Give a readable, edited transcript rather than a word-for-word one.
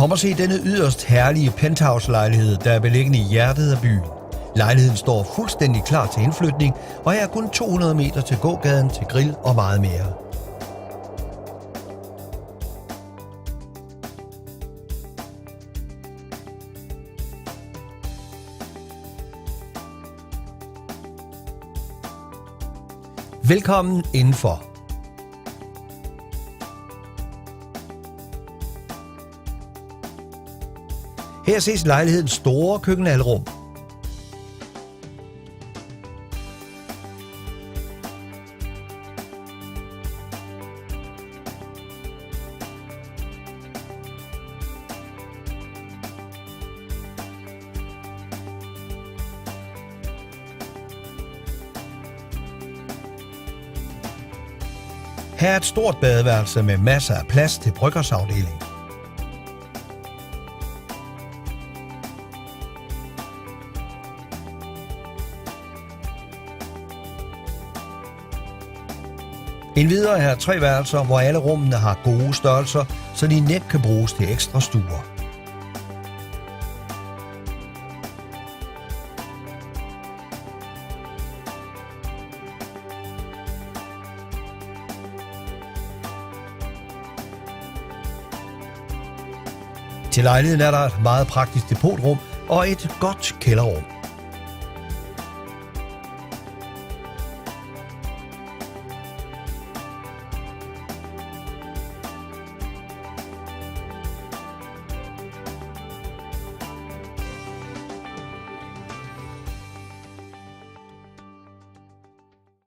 Kom og se denne yderst herlige penthouse-lejlighed, der er beliggende i hjertet af byen. Lejligheden står fuldstændig klar til indflytning, og her er kun 200 meter til gågaden, til grill og meget mere. Velkommen indenfor. Her ses lejlighedens store køkkenalrum. Her er et stort badeværelse med masser af plads til bryggersafdeling. Endvidere er 3 værelser, hvor alle rummene har gode størrelser, så de nemt kan bruges til ekstra stuer. Til lejligheden er der et meget praktisk depotrum og et godt kælderrum.